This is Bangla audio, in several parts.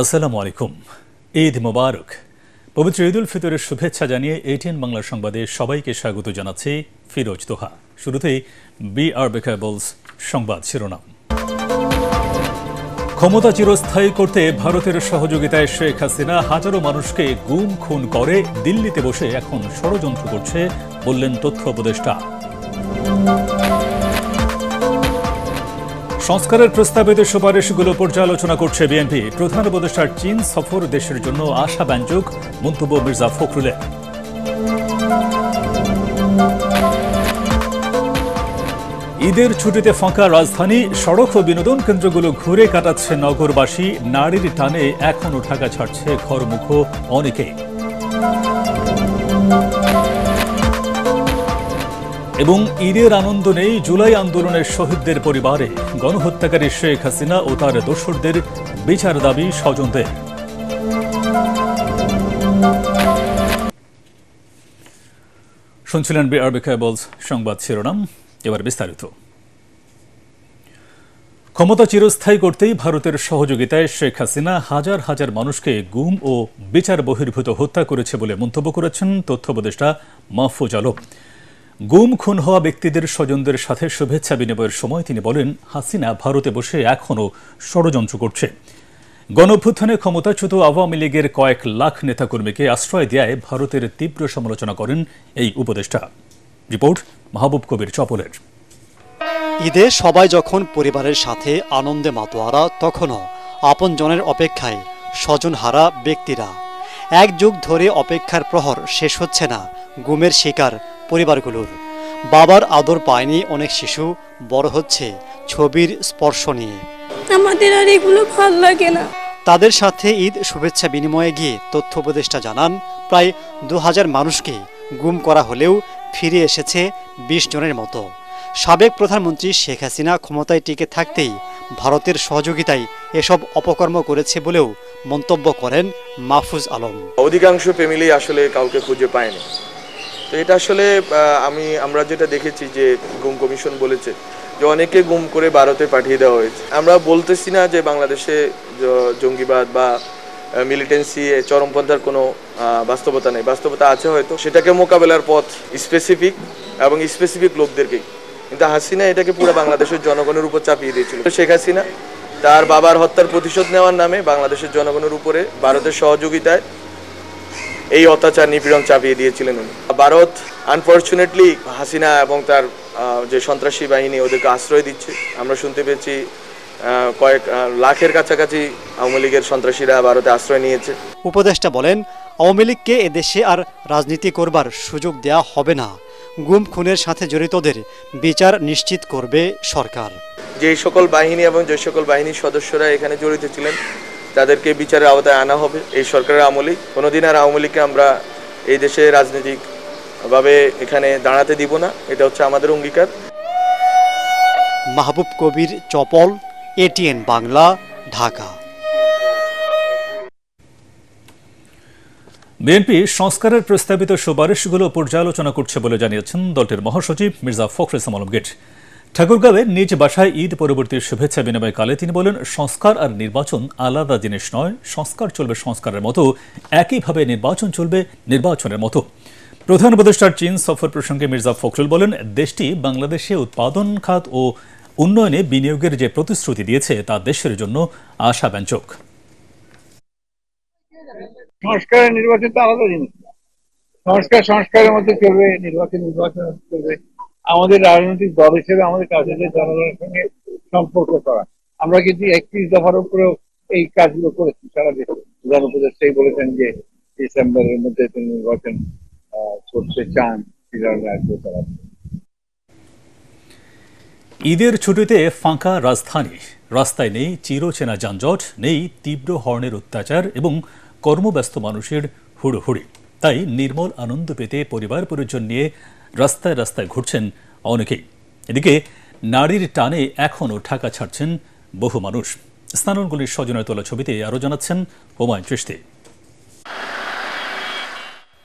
আসসালামু আলাইকুম। ঈদ মোবারক। পবিত্র ঈদ উল ফিতরের শুভেচ্ছা জানিয়ে এটিএন বাংলা সংবাদে সবাইকে স্বাগত জানাচ্ছি ফিরোজ তোহা। শুরুতেই বিআরবি কেবলস সংবাদ শিরোনাম। ক্ষমতা চিরস্থায়ী করতে ভারতের সহযোগিতায় শেখ হাসিনা হাজারো মানুষকে গুম খুন করে দিল্লিতে বসে এখন ষড়যন্ত্র করছে বললেন তথ্য উপদেষ্টা। সংস্কারের প্রস্তাবিত সুপারিশগুলো পর্যালোচনা করছে বিএনপি। প্রধান উপদেষ্টার চীন সফর দেশের জন্য আশাব্যঞ্জক মন্তব্য মির্জা ফখরুলের। ঈদের ছুটিতে ফাঁকা রাজধানী, সড়ক ও বিনোদন কেন্দ্রগুলো ঘুরে কাটাচ্ছে নগরবাসী। নারীর টানে এখনও ঢাকা ছাড়ছে ঘরমুখো অনেকে। এবং ঈদের আনন্দ নেই জুলাই আন্দোলনের শহীদদের পরিবারে। গণহত্যাকারী শেখ হাসিনা ও তার দোসরদের বিচার দাবি স্বজনদের। শুনছিলেন বিআরবি কেবলস সংবাদ শিরোনাম। এবার বিস্তারিত। ক্ষমতা চিরস্থায়ী করতেই ভারতের সহযোগিতায় শেখ হাসিনা হাজার হাজার মানুষকে গুম ও বিচার বহির্ভূত হত্যা করেছে বলে মন্তব্য করেছেন তথ্য উপদেষ্টা মাহফুজ আলম। গুম খুন হওয়া ব্যক্তিদের স্বজনদের সাথে শুভেচ্ছা বিনিময়ের সময় তিনি বলেন, হাসিনা ভারতে বসে এখনও ষড়যন্ত্র করছে। গণঅভ্যুত্থানে ক্ষমতাচ্যুত আওয়ামী লীগের কয়েক লাখ নেতাকর্মীকে আশ্রয় দেয়ায় ভারতের তীব্র সমালোচনা করেন এই উপদেষ্টা। রিপোর্ট মাহবুব কবির চপলের। ঈদে সবাই যখন পরিবারের সাথে আনন্দে মাতোয়ারা, তখনও আপনজনের অপেক্ষায় স্বজনহারা ব্যক্তিরা। এক যুগ ধরে অপেক্ষার প্রহর শেষ হচ্ছে না গুমের শিকার পরিবারগুলোর। বাবার আদর পায়নি অনেক শিশু, বড় হচ্ছে ছবির স্পর্শ নিয়ে। আমাদের আর এগুলো ভাল লাগে না। তাদের সাথে ঈদ শুভেচ্ছা বিনিময়ে গিয়ে তথ্য উপদেষ্টা জানান, প্রায় 2000 মানুষকে গুম করা হলেও ফিরে এসেছে 20 জনের মতো। সাবেক প্রধানমন্ত্রী শেখ হাসিনা ক্ষমতায় টিকে থাকতেই ভারতের সহযোগিতায় এসব অপকর্ম করেছে বলেও মন্তব্য করেন মাহফুজ আলম। অধিকাংশ ফ্যামিলি আসলে কাউকে খুঁজে পায়নি। তো এটা আসলে আমরা যেটা দেখেছি যে গুম কমিশন বলেছে যে অনেকে গুম করে ভারতে পাঠিয়ে দেওয়া হয়েছে। আমরা বলতেছি না যে বাংলাদেশে জঙ্গিবাদ বা মিলিটেন্সি চরমপন্থার কোনো বাস্তবতা নেই, বাস্তবতা আছে হয়তো। সেটাকে মোকাবেলার পথ স্পেসিফিক লোকদেরকেই। কিন্তু হাসিনা এটাকে পুরো বাংলাদেশের জনগণের উপর চাপিয়ে দিয়েছিল। শেখ হাসিনা তার বাবার হত্যার প্রতিশোধ নেওয়ার নামে বাংলাদেশের জনগণের উপরে ভারতের সহযোগিতায় এই অত্যাচার নিপীড়ন চাপিয়ে দিয়েছিলেন উনি। ভারত আনফর্চুনেটলি হাসিনা এবং তার যে সন্ত্রাসী বাহিনী ওদেরকে আশ্রয় দিচ্ছে। আমরা শুনতে পেয়েছি কয়েক লাখের কাছাকাছি আওয়ামী লীগের সন্ত্রাসীরা ভারতে আশ্রয় নিয়েছে। উপদেষ্টা বলেন, আওয়ামী লীগকে এদেশে আর রাজনীতি করবার সুযোগ দেয়া হবে না। গুম খুনের সাথে জড়িতদের বিচার নিশ্চিত করবে সরকার। যে সকল বাহিনী এবং যে সকল বাহিনীর সদস্যরা এখানে জড়িত ছিলেন তাদেরকে বিচারের আওতায় আনা হবে। এই সরকারের আমলে কোনোদিন আর আওয়ামী লীগকে আমরা এই দেশে রাজনৈতিকভাবে এখানে দাঁড়াতে দিব না, এটা হচ্ছে আমাদের অঙ্গীকার। মাহবুব কবির চপল, এটিএন বাংলা, ঢাকা। বিএনপি সংস্কারের প্রস্তাবিত সুপারিশগুলো পর্যালোচনা করছে বলে জানিয়েছেন দলটির মহাসচিব মির্জা ফখরুল ইসলাম আলমগীর। ঠাকুরগাঁওয়ে নিজ বাসায় ঈদ পরবর্তী শুভেচ্ছা বিনিময়কালে তিনি বলেন, সংস্কার আর নির্বাচন আলাদা জিনিস নয়। সংস্কার চলবে সংস্কারের মতো, একইভাবে নির্বাচন চলবে নির্বাচনের মতো। প্রধান উপদেষ্টার চীন সফর প্রসঙ্গে মির্জা ফখরুল বলেন, দেশটি বাংলাদেশে উৎপাদন খাত ও উন্নয়নে বিনিয়োগের যে প্রতিশ্রুতি দিয়েছে তা দেশের জন্য আশাব্যঞ্জক। সংস্কার নির্বাচন তো আলাদা জিনিস। সংস্কারের মধ্যে চলবে, নির্বাচন চলবে। আমাদের রাজনৈতিক দল হিসেবে আমাদের কাজ হচ্ছে জনগণের সঙ্গে সম্পর্ক করা। আমরা কিন্তু 31 দফার উপরেও এই কাজগুলো করেছি সারা দেশে। প্রধান উপদেষ্টাই বলেছেন যে ডিসেম্বরের মধ্যে তিনি নির্বাচন করতে চান। ঈদের ছুটিতে ফাঁকা রাজধানী, রাস্তায় নেই চিরচেনা যানজট, নেই তীব্র হর্নের অত্যাচার এবং কর্মব্যস্ত মানুষের হুড়োহুড়ি। তাই নির্মল আনন্দ পেতে পরিবার পরিজন নিয়ে রাস্তায় রাস্তায় ঘুরছেন অনেকেই। এদিকে নারীর টানে এখনও ঢাকা ছাড়ছেন বহু মানুষ। স্থানীয়গুলির স্বজনের তোলা ছবিতে আরও জানাচ্ছেন হুমায়ুন চিশতি।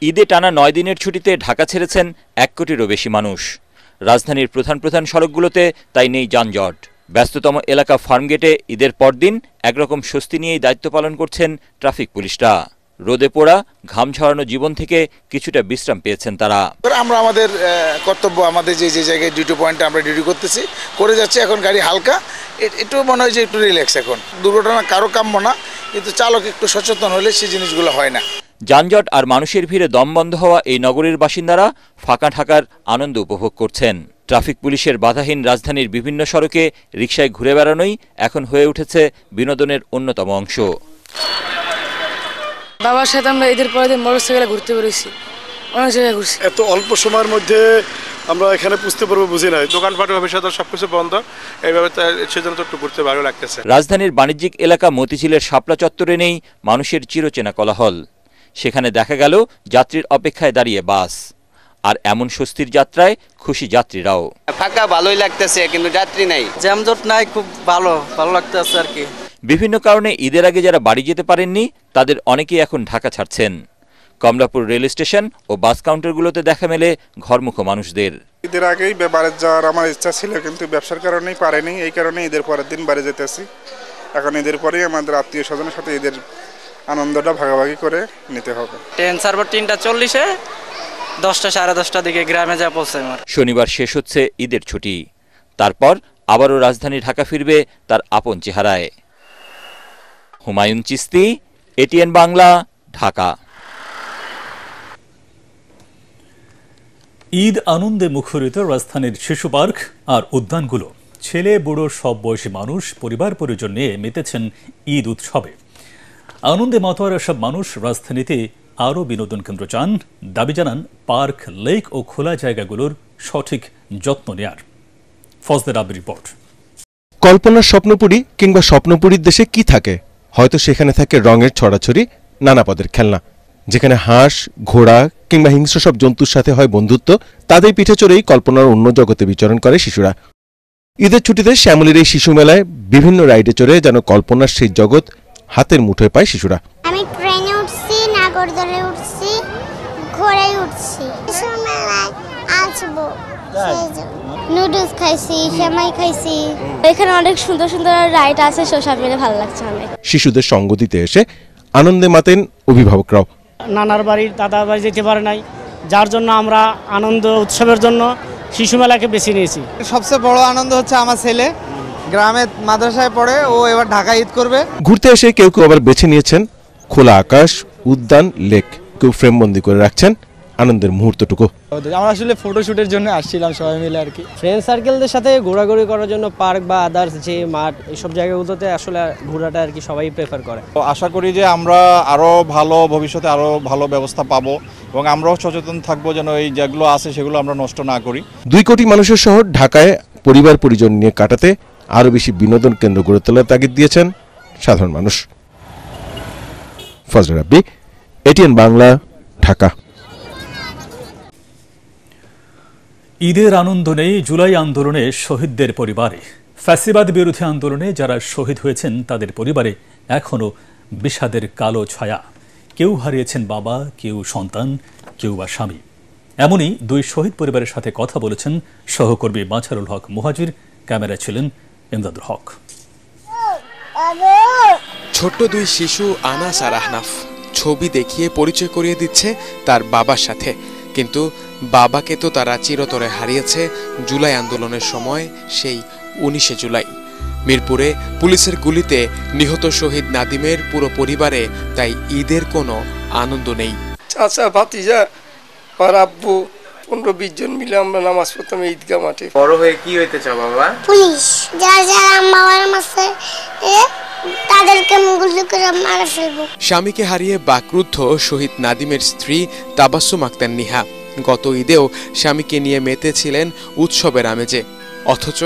ঈদে টানা 9 দিনের ছুটিতে ঢাকা ছেড়েছেন 1 কোটিরও বেশি মানুষ। রাজধানীর প্রধান সড়কগুলোতে তাই নেই যানজট। ব্যস্ততম এলাকা ফার্মগেটে ঈদের পরদিন একরকম স্বস্তি নিয়েই দায়িত্ব পালন করছেন ট্রাফিক পুলিশরা। রোদে পোড়া ঘাম ঝরানো জীবন থেকে কিছুটা বিশ্রাম পেয়েছেন তারা। আমরা আমাদের কর্তব্য, আমাদের যে জায়গায় ডিউটি পয়েন্টে আমরা ডিউটি করতেছি করে যাচ্ছি। এখন গাড়ি হালকা, একটু মনে হয় যে একটু রিল্যাক্স। এখন দুর্ঘটনা কারো কাম্য না, কিন্তু চালক একটু সচেতন হলে সেই জিনিসগুলো হয় না। যানজট আর মানুষের ভিড়ে দম বন্ধ হওয়া এই নগরীর বাসিন্দারা ফাঁকা ঢাকার আনন্দ উপভোগ করছেন। ট্রাফিক পুলিশের বাধাহীন রাজধানীর বিভিন্ন সড়কে রিকশায় ঘুরে বেড়ানোই এখন হয়ে উঠেছে বিনোদনের অন্যতম অংশ। বাবার সাথে আমরা ঈদের পরের দিন মোটরসাইকেলে ঘুরতে বেরিয়েছি, অনেক জায়গায় ঘুরছি। এত অল্প সময়ের মধ্যে আমরা এখানে বুঝতে পারবো বুঝি নাই। দোকানপাট ভবিষ্যৎ সবকিছু বন্ধ, এইভাবে সেজন্য তো একটু ঘুরতে ভালো লাগতেছে। রাজধানীর বাণিজ্যিক এলাকা মতিঝিলের শাপলা চত্বরে নেই মানুষের চিরচেনা কোলাহল। সেখানে দেখা গেল যাত্রীর অপেক্ষায় দাঁড়িয়ে বাস। আর এমন স্বস্তির যাত্রায় খুশি যাত্রীরাও। ফাঁকা ভালোই লাগতেছে, কিন্তু যাত্রী নাই, জ্যামজট নাই, খুব ভালো লাগতেছে আর কি। বিভিন্ন কারণে ঈদের আগে যারা বাড়ি যেতে পারেননি তাদের অনেকেই এখন ঢাকা ছাড়ছেন। কমলাপুর রেল স্টেশন ও বাস কাউন্টারগুলোতে দেখা মেলে ঘরমুখো মানুষদের। ঈদের আগেই বাড়ি যাওয়ার আমার ইচ্ছা ছিল, কিন্তু ব্যবসার কারণেই পারেনি। এই কারণে ঈদের পরের দিন বাড়ি যেতেছি। এখন ঈদের পরেই আমাদের আত্মীয় স্বজনের সাথে ঈদের আনন্দটা ভাগাভাগি করে নিতে হবে। ট্রেন ছাড়বো 3:40, 10টা 10:30 দিকে গ্রামে যা পৌঁছাই। শনিবার শেষ হচ্ছে ঈদের ছুটি, তারপর আবারও রাজধানী ঢাকা ফিরবে তার আপন চেহারায়। হুমায়ুন চিস্তি, এটিএন বাংলা, ঢাকা। ঈদ আনন্দে মুখরিত রাজধানীর শিশু পার্ক আর উদ্যানগুলো। ছেলে বুড়ো সব বয়সী মানুষ পরিবার পরিজন নিয়ে মেতেছেন ঈদ উৎসবে। আনন্দে মাতোয়ারা সব মানুষ রাজধানীতে আরও বিনোদন কেন্দ্র চান, দাবি জানান পার্ক, লেক ও খোলা জায়গাগুলোর সঠিক যত্ন নেয়ার। ফজদের আবির রিপোর্ট। কল্পনার স্বপ্নপুরী কিংবা স্বপ্নপুরীর দেশে কি থাকে? হয়তো সেখানে থাকে রঙের ছড়াছড়ি, নানা পদের খেলনা। যেখানে হাঁস, ঘোড়া কিংবা হিংস্র সব জন্তুর সাথে হয় বন্ধুত্ব, তাদের পিঠে চড়েই কল্পনার অন্য জগতে বিচরণ করে শিশুরা। ঈদের ছুটিতে শ্যামলীর এই শিশু মেলায় বিভিন্ন রাইডে চড়ে যেন কল্পনার সেই জগৎ হাতের মুঠোয় পায় শিশুরা। আমি ট্রেনে উঠছি, নাগরদোলে উঠছি, ঘোড়ায় উঠছি। শিশু মেলায় আসবো, নুডলস খাইছি, সেমাই খাইছি। এখানে অনেক সুন্দর সুন্দর রাইড আছে, সব মিলে ভালো লাগছে অনেক। শিশুদের সঙ্গ দিতে এসে আনন্দে মাতেন অভিভাবকরাও। নানার বাড়ি, দাদার বাড়ি যেতে পারে নাই, যার জন্য আমরা আনন্দ উৎসবের জন্য শিশু মেলাকে বেছে নিয়েছি। সবচেয়ে বড় আনন্দ হচ্ছে আমার ছেলে গ্রামে মাদ্রাসায় পড়ে, ও এবার ঢাকা ঈদ করবে। ঘুরতে এসে কেউ কেউ আবার বেছে নিয়েছেন খোলা আকাশ, উদ্যান, লেক। কেউ ফ্রেমবন্দি করে রাখছেন আনন্দের মুহূর্তটুকু। আমরা আসলে ফটোশুটের জন্য আসছিলাম সবাই মিলে আর কি। ফ্রেন্ড সার্কেলদের সাথে ঘোরাঘুরি করার জন্য পার্ক বা আদার্স যে মাঠ, এইসব জায়গাগুলোতে আসলে ঘোরাটা আর কি সবাই প্রেফার করে। আশা করি যে আমরা আরও ভালো, ভবিষ্যতে আরও ভালো ব্যবস্থা পাবো এবং আমরাও সচেতন থাকবো যেন এই যেগুলো আছে সেগুলো আমরা নষ্ট না করি। 2 কোটি মানুষের শহর ঢাকায় পরিবার পরিজন নিয়ে কাটাতে আরও বেশি বিনোদন কেন্দ্র গড়ে তোলার তাগিদ দিয়েছেন সাধারণ মানুষ। ফজল রাব্বি, এটিএন বাংলা, ঢাকা। ঈদের আনন্দ নেই জুলাই আন্দোলনে শহীদদের পরিবারে। ফ্যাসিবাদ বিরোধী আন্দোলনে যারা শহীদ হয়েছেন তাদের পরিবারে এখনও বিষাদের কালো ছায়া। কেউ হারিয়েছেন বাবা, কেউ সন্তান, কেউ বা স্বামী। এমনই 2 শহীদ পরিবারের সাথে কথা বলেছেন সহকর্মী মাঝারুল হক মুহাজির। ক্যামেরায় ছিলেন ইমদাদুল হক। ছোট্ট 2 শিশু আনাস আর আহনাফ ছবি দেখিয়ে পরিচয় করিয়ে দিচ্ছে তার বাবার সাথে, কিন্তু বাবাকে তো তারা চিরতরে হারিয়েছে জুলাই আন্দোলনের সময়, সেই 19শে জুলাই। মিরপুরে পুলিশের গুলিতে নিহত শহীদ নাদিমের পুরো পরিবারে তাই ঈদের কোনো আনন্দ নেই। চাচা, ভাতিজা আর আব্বু 15-20 জন মিলে আমরা নামাজ পড়তাম ঈদগাহ মাঠে। বড় হয়ে কি হইতে চাও বাবা? পুলিশ। যারা আমার মাসে তাদেরকে গুলি করে মারা ফেলবো। স্বামীকে হারিয়ে বাকরুদ্ধ শহীদ নাদিমের স্ত্রী তাবাসসুম আক্তার নিহা গত ঈদেও স্বামীকে নিয়ে মেতেছিলেন উৎসবের আমেজে। অথচ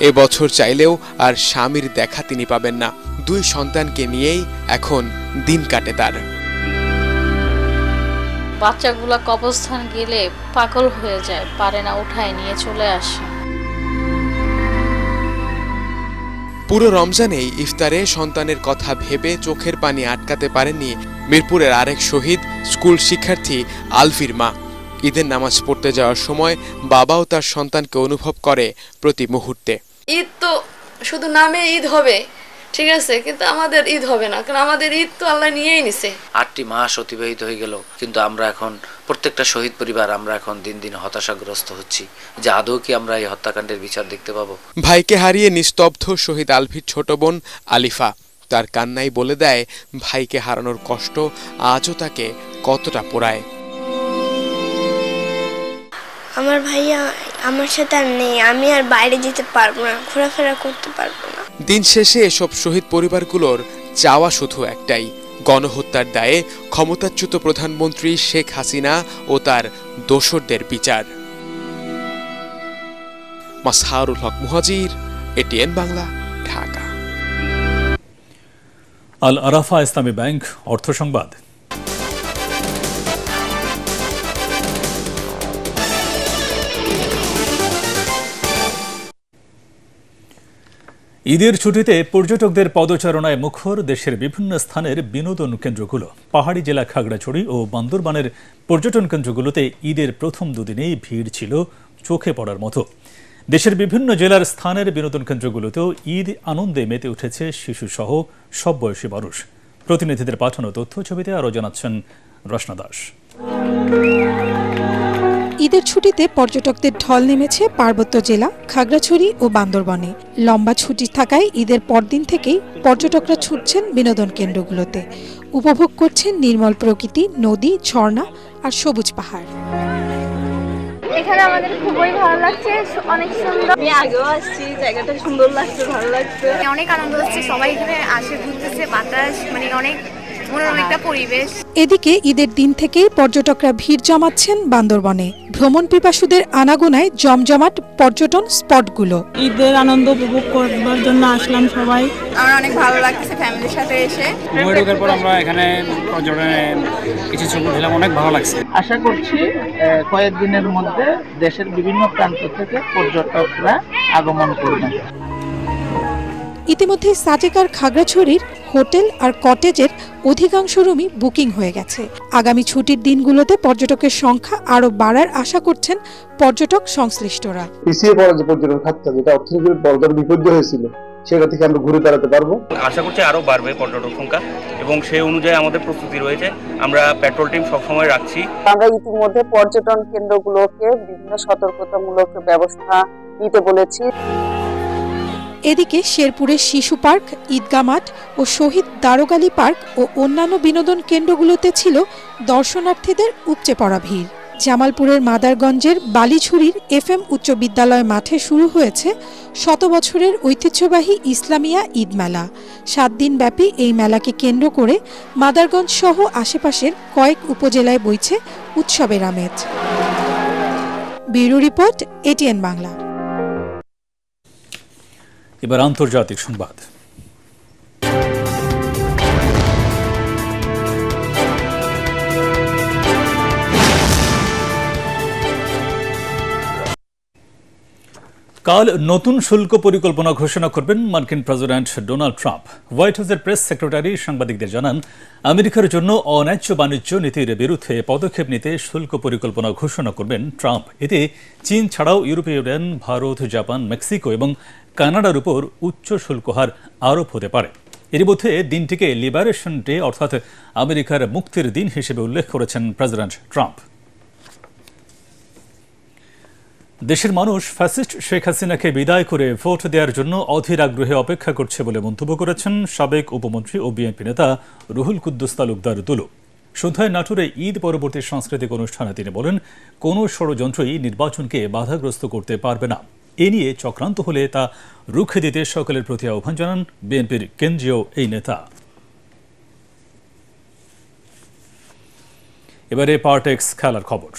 এবছর চাইলেও আর স্বামীর দেখা তিনি পাবেন না। 2 সন্তানকে নিয়েই এখন দিন কাটে তার। বাচ্চাগুলা কবরস্থান গেলে পাগল হয়ে যায়, পারে না, উঠায় নিয়ে চলে আসে। পুরো রমজানেই ইফতারে সন্তানের কথা ভেবে চোখের পানি আটকাতে পারেননি মিরপুরের আরেক শহীদ স্কুল শিক্ষার্থী আলফির মা। ঈদের নামাজ পড়তে যাওয়ার সময় বাবাও তার সন্তানকে অনুভব করে প্রতি মুহূর্তে। ঈদ তো শুধু নামে ঈদ হবে, ঠিক আছে, কিন্তু আমাদের ঈদ হবে না, কারণ আমাদের ঈদ তো আল্লাহ নিয়েই নিছে। 8টি মাস অতিবাহিত হয়ে গেল, কিন্তু আমরা এখন প্রত্যেকটা শহীদ পরিবার আমরা এখন দিন দিন হতাশাগ্রস্ত হচ্ছি যে আদৌ কি আমরা এই হত্যাকাণ্ডের বিচার দেখতে পাবো। ভাইকে হারিয়ে নিস্তব্ধ শহীদ আলভির ছোট বোন আলিফা। তার কান্নাই বলে দেয় ভাইকে হারানোর কষ্ট আজও তাকে কতটা পোড়ায়। আমার ভাইয়া আমার সাথে আর নেই, আমি আর বাইরে যেতে পারবো না, ঘোরাফেরা করতে পারবো না। দিন শেষে এসব শহীদ পরিবারগুলোর চাওয়া শুধু একটাই, গণহত্যার দায়ে ক্ষমতাচ্যুত প্রধানমন্ত্রী শেখ হাসিনা ও তার দোসরদের বিচার। মাসহারুল হক মুহাজির, এটিএন বাংলা, ঢাকা। আল আরাফা ইসলামী ব্যাংক অর্থ সংবাদ। ঈদের ছুটিতে পর্যটকদের পদচারণায় মুখর দেশের বিভিন্ন স্থানের বিনোদন কেন্দ্রগুলো। পাহাড়ি জেলা খাগড়াছড়ি ও বান্দরবানের পর্যটন কেন্দ্রগুলোতে ঈদের প্রথম দুদিনেই ভিড় ছিল চোখে পড়ার মতো। দেশের বিভিন্ন জেলার স্থানের বিনোদন কেন্দ্রগুলোতেও ঈদ আনন্দে মেতে উঠেছে শিশুসহ সব বয়সী মানুষ। প্রতিনিধিদের পাঠানো তথ্য ছবিতে আরও জানাচ্ছেন রচনা দাস। ঈদের ছুটিতে পর্যটকদের ঢল নেমেছে পার্বত্য জেলা খাগড়াছড়ি ও বান্দরবনে। লম্বা ছুটি থাকায় ঈদের পরদিন থেকেই পর্যটকরা ছুটছেন বিনোদন কেন্দ্রগুলোতে। উপভোগ করছেন নির্মল প্রকৃতি, নদী, ঝর্ণা আর সবুজ পাহাড়। এখানে আমাদের খুবই ভালো লাগছে, অনেক সুন্দর। আমি আগেও আসছি, জায়গাটা সুন্দর লাগছে, ভালো লাগছে, অনেক আনন্দ হচ্ছে। সবাই এখানে আসে, ঘুরতেছে, বাতাস, মানে অনেক মনোরম একটা পরিবেশ। এদিকে ঈদের দিন থেকেই পর্যটকরা ভিড় জমাচ্ছেন বান্দরবনে। ভ্রমণ পিপাসুদের আনাগোনায় জমজমাট পর্যটন স্পটগুলো। ঈদের আনন্দ উপভোগ করবার জন্য আসলাম সবাই। আমার অনেক ভালো লাগছে ফ্যামিলির সাথে এসে। ঢোকার পর আমরা এখানে পর্যটনে কিছু ছবি দিলাম, অনেক ভালো লাগছে। আশা করছি কয়েকদিনের মধ্যে দেশের বিভিন্ন প্রান্ত থেকে পর্যটকরা আগমন করবেন। ইতিমধ্যে সাজেকার খাগড়াছড়ির হোটেল আর কটেজের অধিকাংশ রুমই বুকিং হয়ে গেছে। আগামী ছুটির দিনগুলোতে পর্যটকের সংখ্যা আরো বাড়ার আশা করছেন পর্যটক সংশ্লিষ্টরা। পিছিয়ে পড়া যে পর্যটন খাতটা, যেটা অর্থনীতির বড় বিপর্যয় হয়েছিল, সেটা থেকে আমরা ঘুরে দাঁড়াতে পারবো। আশা করছি আরো বাড়বে পর্যটক সংখ্যা, এবং সেই অনুযায়ী আমাদের প্রস্তুতি রয়েছে। আমরা পেট্রোল টিম সবসময় রাখছি। আমরা ইতিমধ্যে পর্যটন কেন্দ্রগুলোকে বিভিন্ন সতর্কতামূলক ব্যবস্থা নিতে বলেছি। এদিকে শেরপুরের শিশু পার্ক, ঈদগাহ মাঠ ও শহীদ দারোগালী পার্ক ও অন্যান্য বিনোদন কেন্দ্রগুলোতে ছিল দর্শনার্থীদের উপচে পড়া ভিড়। জামালপুরের মাদারগঞ্জের বালিঝুড়ির FM উচ্চ বিদ্যালয় মাঠে শুরু হয়েছে শত বছরের ঐতিহ্যবাহী ইসলামিয়া ঈদ মেলা। 7 দিন ব্যাপী এই মেলাকে কেন্দ্র করে মাদারগঞ্জ সহ আশেপাশের কয়েক উপজেলায় বইছে উৎসবের আমেজ। Bureau report, ATN Bangla. এবার আন্তর্জাতিক সংবাদ। কাল নতুন শুল্ক পরিকল্পনা ঘোষণা করবেন মার্কিন প্রেসিডেন্ট ডোনাল্ড ট্রাম্প। হোয়াইট হাউসের প্রেস সেক্রেটারি সাংবাদিকদের জানান, আমেরিকার জন্য অন্যায্য বাণিজ্য নীতির বিরুদ্ধে পদক্ষেপ নিতে শুল্ক পরিকল্পনা ঘোষণা করবেন ট্রাম্প। এতে চীন ছাড়াও ইউরোপীয় ইউনিয়ন, ভারত, জাপান, মেক্সিকো এবং কানাডার উপর উচ্চ শুল্ক হার আরোপ হতে পারে। এর মধ্যে দিনটিকে লিবারেশন ডে অর্থাৎ আমেরিকার মুক্তির দিন হিসেবে উল্লেখ করেছেন প্রেসিডেন্ট ট্রাম্প। দেশের মানুষ ফ্যাসিস্ট শেখ হাসিনাকে বিদায় করে ভোট দেওয়ার জন্য অধীর আগ্রহে অপেক্ষা করছে বলে মন্তব্য করেছেন সাবেক উপমন্ত্রী ও বিএনপি নেতা রুহুল কুদ্দুস তালুকদার দুলু। সন্ধ্যায় নাটোরে ঈদ পরবর্তী সাংস্কৃতিক অনুষ্ঠানে তিনি বলেন, কোনো ষড়যন্ত্রই নির্বাচনকে বাধাগ্রস্ত করতে পারবে না। এ নিয়ে চক্রান্ত হলে তা রুখে দিতে সকলের প্রতি আহ্বান জানান বিএনপির কেন্দ্রীয় এই নেতা। এবারে পার্টেক্স খেলার খবর।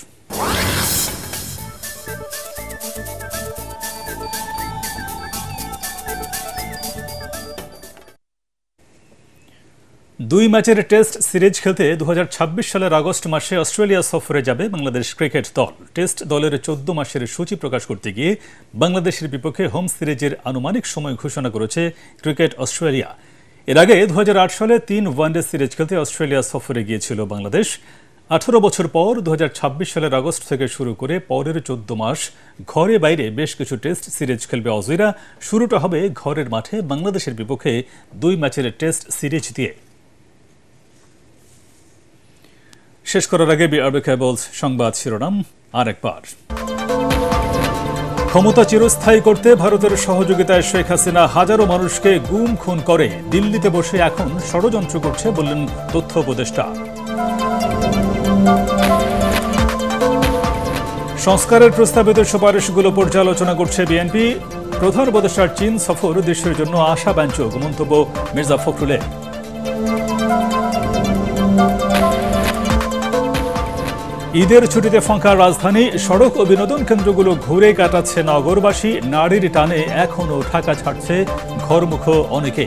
দুই ম্যাচের টেস্ট সিরিজ খেলতে 2026 সালের আগস্ট মাসে অস্ট্রেলিয়া সফরে যাবে বাংলাদেশ ক্রিকেট দল। টেস্ট দলের 14 মাসের সূচি প্রকাশ করতে গিয়ে বাংলাদেশের বিপক্ষে হোম সিরিজের আনুমানিক সময় ঘোষণা করেছে ক্রিকেট অস্ট্রেলিয়া। এর আগে 2008 সালে 3 ওয়ানডে সিরিজ খেলতে অস্ট্রেলিয়া সফরে গিয়েছিল বাংলাদেশ। 18 বছর পর 2026 সালের আগস্ট থেকে শুরু করে পরের 14 মাস ঘরে বাইরে বেশ কিছু টেস্ট সিরিজ খেলবে অজিরা। শুরুটা হবে ঘরের মাঠে বাংলাদেশের বিপক্ষে 2 ম্যাচের টেস্ট সিরিজ দিয়ে। শেষ করার আগে বিআরবি কেবলস সংবাদ শিরোনাম আরেকবার। ক্ষমতা চিরস্থায়ী করতে ভারতের সহযোগিতায় শেখ হাসিনা হাজারো মানুষকে গুম খুন করে দিল্লিতে বসে এখন ষড়যন্ত্র করছে বললেন তথ্য উপদেষ্টা। সংস্কারের প্রস্তাবিত সুপারিশগুলো পর্যালোচনা করছে বিএনপি। প্রধান উপদেষ্টার চীন সফর দেশের জন্য আশাব্যঞ্জক মন্তব্য মির্জা ফখরুলের। ঈদের ছুটিতে ফাঁকা রাজধানী, সড়ক ও বিনোদন কেন্দ্রগুলো ঘুরে কাটাচ্ছে নগরবাসী। নারীর টানে এখনও ঢাকা ছাড়ছে ঘরমুখ অনেকে।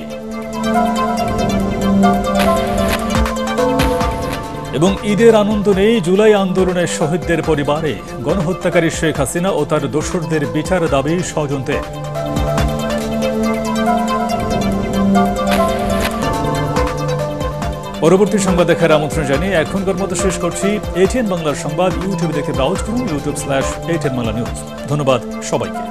এবং ঈদের আনন্দ নেই জুলাই আন্দোলনের শহীদদের পরিবারে। গণহত্যাকারী শেখ হাসিনা ও তার দোসরদের বিচার দাবি স্বজনদের। পরবর্তী সংবাদ দেখার আমন্ত্রণ জানিয়ে এখনকার মতো শেষ করছি। ATN বাংলার সংবাদ ইউটিউবে দেখে ব্রাউজ করুন, youtube/ATN বাংলা নিউজ। ধন্যবাদ সবাইকে।